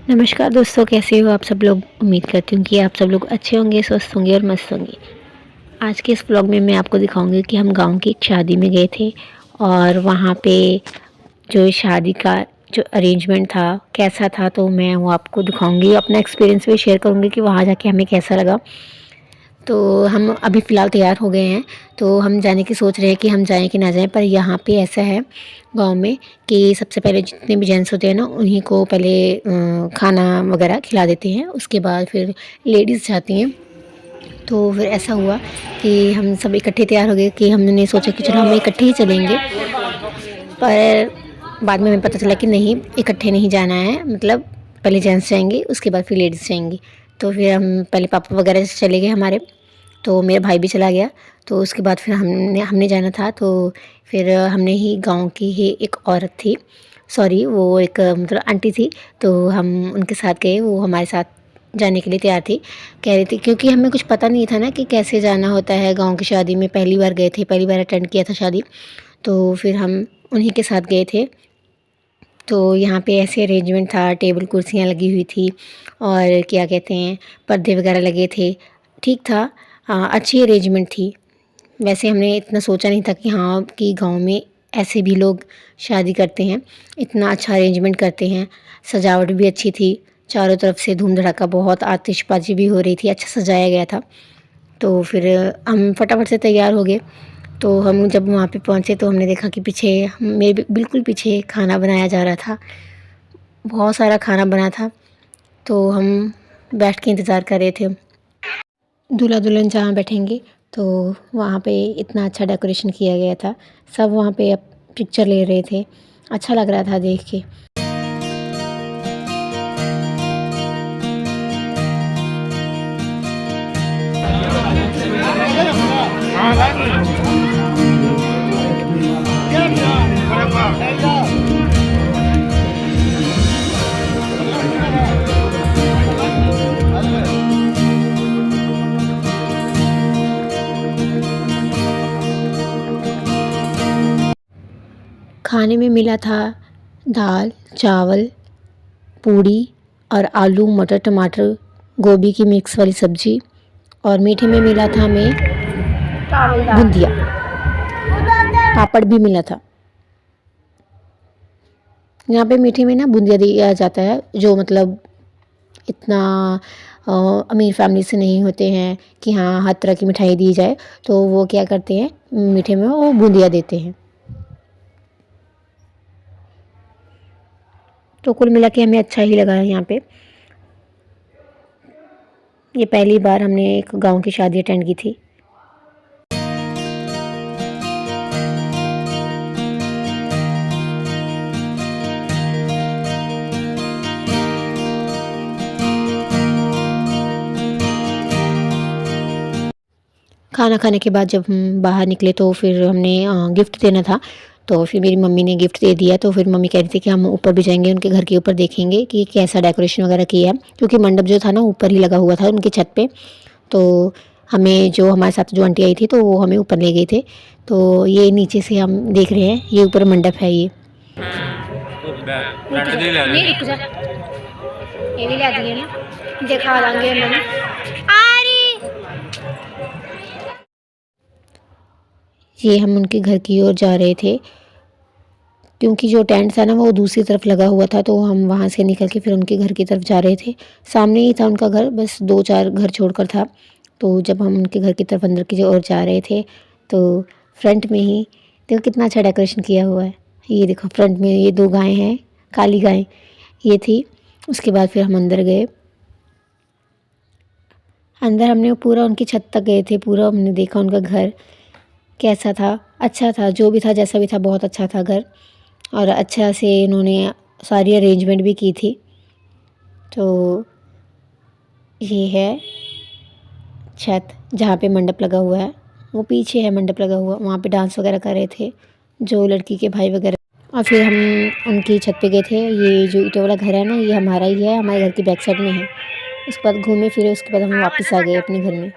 नमस्कार दोस्तों, कैसे हो आप सब लोग। उम्मीद करती हूँ कि आप सब लोग अच्छे होंगे, स्वस्थ होंगे और मस्त होंगे। आज के इस व्लॉग में मैं आपको दिखाऊंगी कि हम गांव की एक शादी में गए थे और वहाँ पे जो शादी का जो अरेंजमेंट था कैसा था, तो मैं वो आपको दिखाऊंगी। अपना एक्सपीरियंस भी शेयर करूँगी कि वहाँ जाके हमें कैसा लगा। तो हम अभी फ़िलहाल तैयार हो गए हैं, तो हम जाने की सोच रहे हैं कि हम जाएँ कि ना जाएँ। पर यहाँ पे ऐसा है गाँव में कि सबसे पहले जितने भी जेंट्स होते हैं ना, उन्हीं को पहले खाना वगैरह खिला देते हैं, उसके बाद फिर लेडीज़ जाती हैं। तो फिर ऐसा हुआ कि हम सब इकट्ठे तैयार हो गए कि हमने सोचा कि चलो हम इकट्ठे ही चलेंगे। पर बाद में हमें पता चला कि नहीं, इकट्ठे नहीं जाना है, मतलब पहले जेंट्स जाएँगे, उसके बाद फिर लेडीज़ जाएँगी। तो फिर हम पहले पापा वगैरह से चले गए हमारे, तो मेरा भाई भी चला गया। तो उसके बाद फिर हमने हमने जाना था, तो फिर हमने ही गाँव की ही एक औरत थी, सॉरी वो एक मतलब आंटी थी, तो हम उनके साथ गए। वो हमारे साथ जाने के लिए तैयार थी, कह रही थी, क्योंकि हमें कुछ पता नहीं था ना कि कैसे जाना होता है गाँव की शादी में। पहली बार गए थे, पहली बार अटेंड किया था शादी, तो फिर हम उन्हीं के साथ गए थे। तो यहाँ पे ऐसे अरेंजमेंट था, टेबल कुर्सियाँ लगी हुई थी और क्या कहते हैं, पर्दे वगैरह लगे थे, ठीक था। अच्छी अरेंजमेंट थी। वैसे हमने इतना सोचा नहीं था कि हाँ, कि गाँव में ऐसे भी लोग शादी करते हैं, इतना अच्छा अरेंजमेंट करते हैं। सजावट भी अच्छी थी, चारों तरफ से धूम धड़ाका, बहुत आतिशबाजी भी हो रही थी, अच्छा सजाया गया था। तो फिर हम फटाफट से तैयार हो गए। तो हम जब वहाँ पे पहुँचे तो हमने देखा कि पीछे, मेरे बिल्कुल पीछे खाना बनाया जा रहा था, बहुत सारा खाना बना था। तो हम बैठ के इंतज़ार कर रहे थे दूल्हा दुल्हन जहाँ बैठेंगे। तो वहाँ पे इतना अच्छा डेकोरेशन किया गया था, सब वहाँ पे अब पिक्चर ले रहे थे, अच्छा लग रहा था देख के। खाने में मिला था दाल चावल पूड़ी और आलू मटर टमाटर गोभी की मिक्स वाली सब्ज़ी, और मीठे में मिला था हमें बूंदिया, पापड़ भी मिला था। यहाँ पे मीठे में ना बूंदिया दिया जाता है, जो मतलब इतना अमीर फैमिली से नहीं होते हैं कि हाँ हर तरह की मिठाई दी जाए, तो वो क्या करते हैं, मीठे में वो बूंदिया देते हैं। तो कुल मिला के हमें अच्छा ही लगा है यहाँ पे। ये पहली बार हमने एक गांव की शादी अटेंड की थी। खाना खाने के बाद जब हम बाहर निकले तो फिर हमने गिफ्ट देना था, तो फिर मेरी मम्मी ने गिफ्ट दे दिया। तो फिर मम्मी कह रही थी कि हम ऊपर भी जाएंगे, उनके घर के ऊपर देखेंगे कि कैसा डेकोरेशन वगैरह किया है, क्योंकि मंडप जो था ना ऊपर ही लगा हुआ था उनकी छत पे। तो हमें, जो हमारे साथ जो आंटी आई थी, तो वो हमें ऊपर ले गई थे। तो ये नीचे से हम देख रहे हैं, ये ऊपर मंडप है। ये भी ला दिए ना, दिखा देंगे मम्मी। ये हम उनके घर की ओर जा रहे थे, क्योंकि जो टेंट था ना वो दूसरी तरफ लगा हुआ था, तो हम वहाँ से निकल के फिर उनके घर की तरफ जा रहे थे। सामने ही था उनका घर, बस 2-4 घर छोड़कर था। तो जब हम उनके घर की तरफ अंदर की ओर जा रहे थे, तो फ्रंट में ही देखो कितना अच्छा डेकोरेशन किया हुआ है। ये देखो फ्रंट में ये 2 गायें हैं, काली गाय ये थी। उसके बाद फिर हम अंदर गए। अंदर हमने पूरा उनकी छत तक गए थे, पूरा हमने देखा उनका घर कैसा था। अच्छा था, जो भी था जैसा भी था, बहुत अच्छा था घर, और अच्छा से इन्होंने सारी अरेंजमेंट भी की थी। तो ये है छत जहाँ पे मंडप लगा हुआ है, वो पीछे है मंडप लगा हुआ, वहाँ पे डांस वगैरह कर रहे थे जो लड़की के भाई वगैरह। और फिर हम उनकी छत पे गए थे। ये जो ईंटों वाला घर है ना, ये हमारा ही है, हमारे घर की बैक साइड में है। उसके बाद घूमे फिरे, उसके बाद हम वापस आ गए अपने घर में।